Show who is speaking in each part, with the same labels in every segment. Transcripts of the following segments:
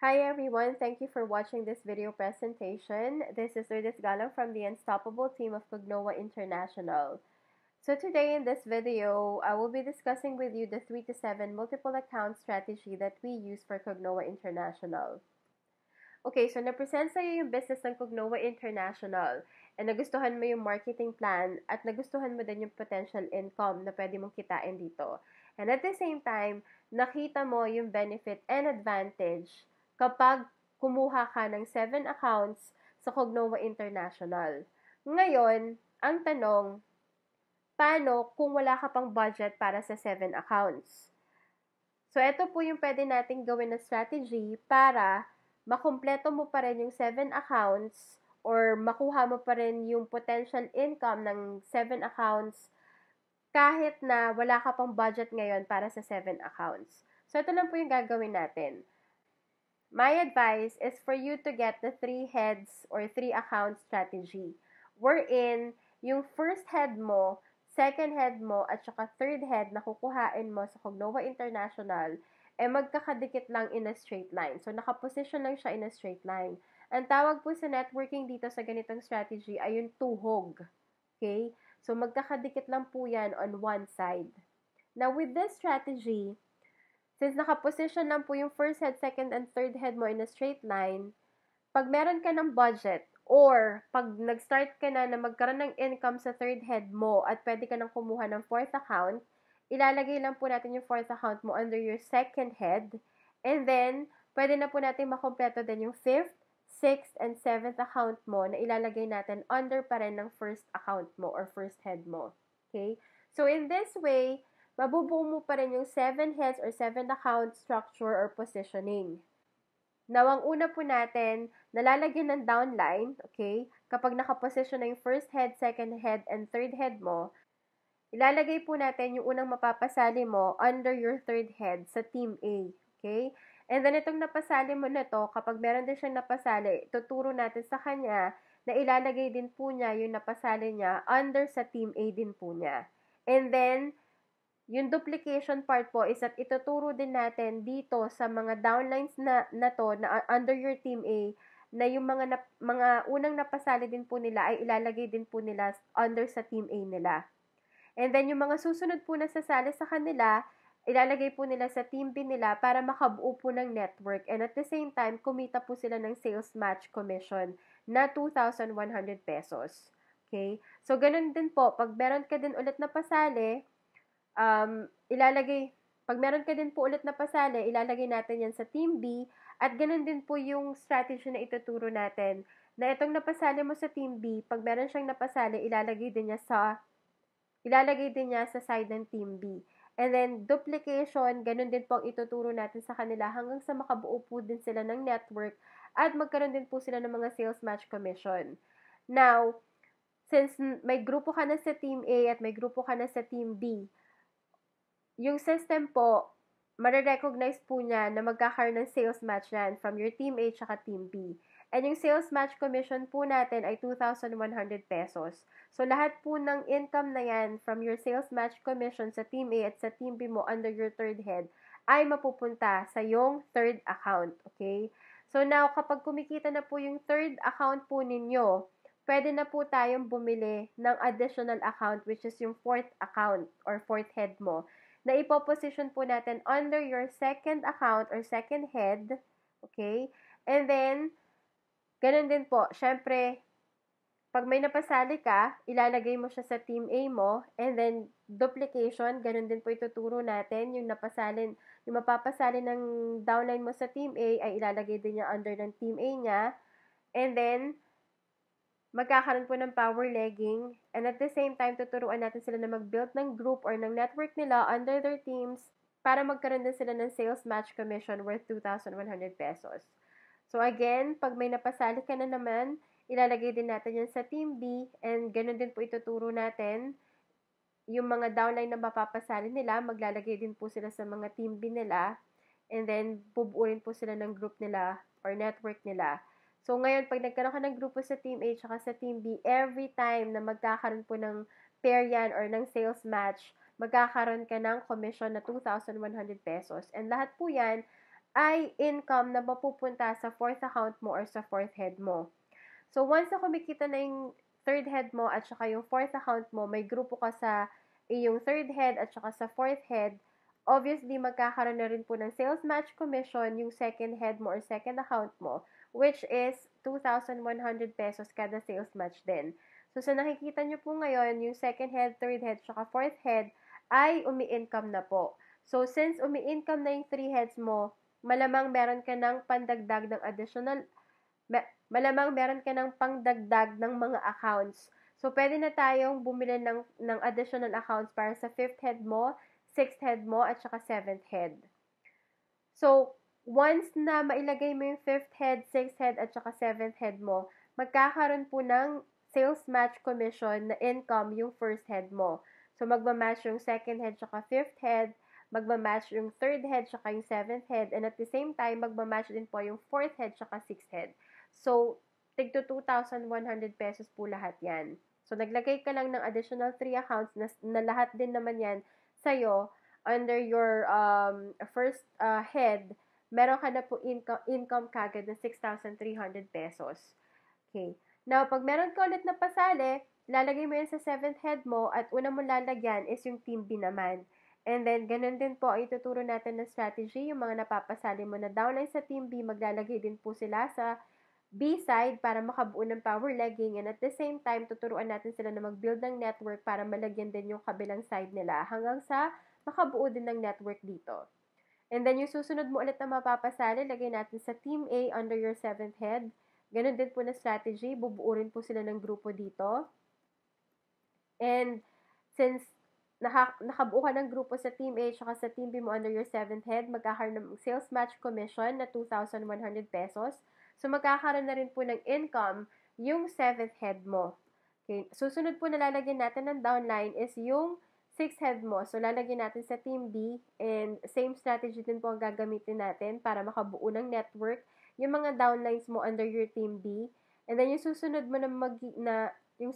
Speaker 1: Hi everyone, thank you for watching this video presentation. This is Lourdes Galang from the Unstoppable team of Cognoa International. So today in this video, I will be discussing with you the 3 to 7 multiple account strategy that we use for Cognoa International. Okay, so na-present sa'yo yung business ng Cognoa International and nagustuhan mo yung marketing plan at nagustuhan mo din yung potential income na pwede mong kitain dito. And at the same time, nakita mo yung benefit and advantage kapag kumuha ka ng 7 accounts sa Cognoa International. Ngayon, ang tanong, paano kung wala ka pang budget para sa 7 accounts? So, ito po yung pwede nating gawin na strategy para makumpleto mo pa rin yung 7 accounts or makuha mo pa rin yung potential income ng 7 accounts kahit na wala ka pang budget ngayon para sa 7 accounts. So, ito lang po yung gagawin natin. My advice is for you to get the 3 heads or 3 account strategy. Wherein, yung first head mo, second head mo, at saka third head na kukuhain mo sa Cognoa International, magkakadikit lang in a straight line. So, nakaposition lang siya in a straight line. Ang tawag po sa networking dito sa ganitong strategy ay yung tuhog. Okay? So, magkakadikit lang po yan on one side. Now, with this strategy, since nakaposition lang po yung first head, second, and third head mo in a straight line, pag meron ka ng budget, or pag nag-start ka na magkaroon ng income sa third head mo at pwede ka nang kumuha ng fourth account, ilalagay lang po natin yung fourth account mo under your second head, and then, pwede na po natin makompleto din yung fifth, sixth, and seventh account mo na ilalagay natin under pa rin ng first account mo or first head mo. Okay? So, in this way, mabubuo mo pa rin yung 7 heads or 7 account structure or positioning. Now, ang una po natin, nalalagyan ng downline, okay? Kapag nakaposition na yung first head, second head, and third head mo, ilalagay po natin yung unang mapapasali mo under your third head sa Team A, okay? And then, itong napasali mo na to, kapag meron din siyang napasali, tuturo natin sa kanya na ilalagay din po niya yung napasali niya under sa Team A din po niya. And then, yung duplication part po is at ituturo din natin dito sa mga downlines na to na under your Team A na yung mga unang napasali din po nila ay ilalagay din po nila under sa Team A nila. And then yung mga susunod po na sasali sa kanila, ilalagay po nila sa Team B nila para makabuo po ng network. And at the same time, kumita po sila ng sales match commission na 2,100 pesos. Okay? So, ganun din po. Pag meron ka din ulit na pasali, pag meron ka din po ulit na pasali, ilalagay natin yan sa Team B at ganun din po yung strategy na ituturo natin na itong napasali mo sa Team B, pag meron siyang napasali, ilalagay din niya sa side ng Team B. And then, duplication, ganun din po ang ituturo natin sa kanila hanggang sa makabuo po din sila ng network at magkaroon din po sila ng mga sales match commission. Now, since may grupo ka na sa Team A at may grupo ka na sa Team B, yung system po, marirecognize po niya na magkakaroon ng sales match yan from your Team A at Team B. And yung sales match commission po natin ay 2,100 pesos. So, lahat po ng income na yan from your sales match commission sa Team A at sa Team B mo under your third head ay mapupunta sa yung third account. Okay? So, now, kapag kumikita na po yung third account po ninyo, pwede na po tayong bumili ng additional account which is yung fourth account or fourth head mo na ipoposition po natin under your second account or second head. Okay? And then, ganun din po. Syempre, pag may napasali ka, ilalagay mo siya sa Team A mo. And then, duplication, ganun din po ituturo natin. Yung mapapasali ng downline mo sa Team A ay ilalagay din niya under ng Team A niya. And then, magkakaroon po ng power legging, and at the same time, tuturuan natin sila na mag-build ng group or ng network nila under their teams para magkaroon din sila ng sales match commission worth 2,100 pesos. So again, pag may napasali ka na naman, ilalagay din natin yan sa Team B, and ganun din po ituturo natin. Yung mga downline na mapapasali nila, maglalagay din po sila sa mga Team B nila, and then bubuuin po sila ng group nila or network nila. So, ngayon, pag nagkaroon ka ng grupo sa Team A at sa Team B, every time na magkakaroon po ng pair yan or ng sales match, magkakaroon ka ng commission na 2,100 pesos. And lahat po yan ay income na mapupunta sa fourth account mo or sa fourth head mo. So, once na kumikita na yung third head mo at saka yung fourth account mo, may grupo ka sa iyong third head at saka sa fourth head, obviously, magkakaroon na rin po ng sales match commission yung second head mo or second account mo, which is 2,100 pesos kada sales match din. So, sa nakikita nyo po ngayon, yung second head, third head, saka fourth head, ay umi-income na po. So, since umi-income na yung three heads mo, malamang meron ka ng pandagdag ng additional malamang meron ka ng pangdagdag ng mga accounts. So, pwede na tayong bumili ng additional accounts para sa 5th head mo, 6th head mo, at saka 7th head. So, once na mailagay mo yung 5th head, 6th head, at saka 7th head mo, magkakaroon po ng sales match commission na income yung first head mo. So, magmamatch yung 2nd head, saka 5th head, magmamatch yung 3rd head, saka yung 7th head, and at the same time, magmamatch din po yung 4th head, saka 6th head. So, tigto 2,100 pesos po lahat yan. So, naglagay ka lang ng additional 3 accounts na lahat din naman yan sa'yo under your first head, meron ka na po income kagad na 6,300 pesos. Okay. Now, pag meron ka ulit na pasali, lalagay mo yan sa 7th head mo at una mo lalagyan is yung team B naman. And then, ganun din po ang ituturo natin na strategy. Yung mga napapasali mo na downline sa team B, maglalagay din po sila sa B side para makabuo ng power legging, and at the same time, tuturuan natin sila na mag-build ng network para malagyan din yung kabilang side nila hanggang sa makabuo din ng network dito. And then, yung susunod mo ulit na mapapasali, lagay natin sa Team A under your 7th head. Ganun din po na strategy, bubuo rin po sila ng grupo dito. And since nakabuo ka ng grupo sa Team A at sa Team B mo under your 7th head, magkakaroon ng sales match commission na 2,100 pesos. So, magkakaroon na rin po ng income yung 7th head mo. Okay. Susunod po na lalagyan natin ng downline is yung 6th head mo. So, lalagyan natin sa Team B and same strategy din po ang gagamitin natin para makabuo ng network yung mga downlines mo under your Team B. And then, yung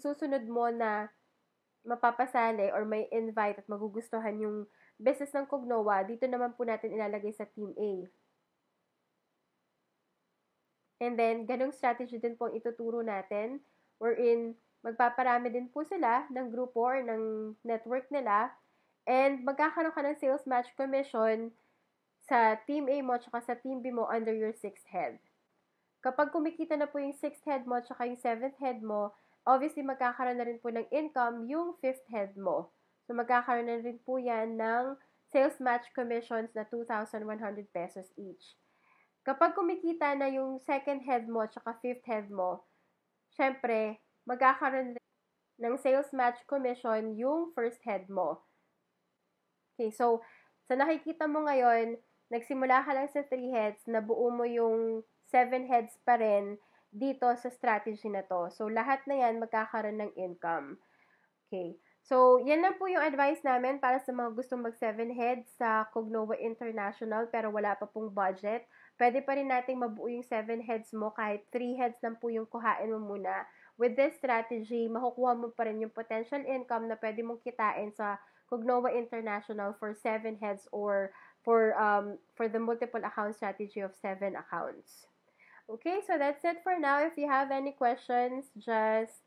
Speaker 1: susunod mo na mapapasali or may invite at magugustuhan yung business ng Cognoa, dito naman po natin ilalagay sa Team A. And then, ganong strategy din po ang ituturo natin, wherein magpaparami din po sila ng grupo or ng network nila, and magkakaroon ka ng sales match commission sa Team A mo at sa Team B mo under your 6th head. Kapag kumikita na po yung 6th head mo at yung 7th head mo, obviously magkakaroon na rin po ng income yung 5th head mo. So, magkakaroon na rin po yan ng sales match commissions na 2,100 pesos each. Kapag kumikita na yung 2nd head mo at 5th head mo, syempre, magkakaroon ng sales match commission yung 1st head mo. Okay, so, sa nakikita mo ngayon, nagsimula ka lang sa 3 heads, nabuo mo yung 7 heads pa rin dito sa strategy na to. So, lahat na yan magkakaroon ng income. Okay. So, yan lang po yung advice namin para sa mga gustong mag 7 heads sa Cognoa International pero wala pa pong budget. Pwede pa rin nating mabuo yung 7 heads mo kahit 3 heads lang po yung kuhain mo muna. With this strategy, makukuha mo pa rin yung potential income na pwede mong kitain sa Cognoa International for 7 heads or for the multiple account strategy of 7 accounts. Okay, so that's it for now. If you have any questions, just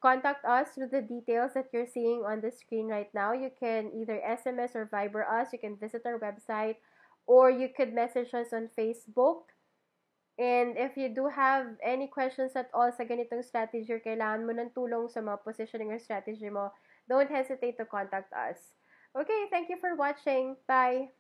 Speaker 1: contact us through the details that you're seeing on the screen right now. You can either SMS or Viber us. You can visit our website or you could message us on Facebook. And if you do have any questions at all sa ganitong strategy or kailangan mo ng tulong sa mga positioning or strategy mo, don't hesitate to contact us. Okay, thank you for watching. Bye!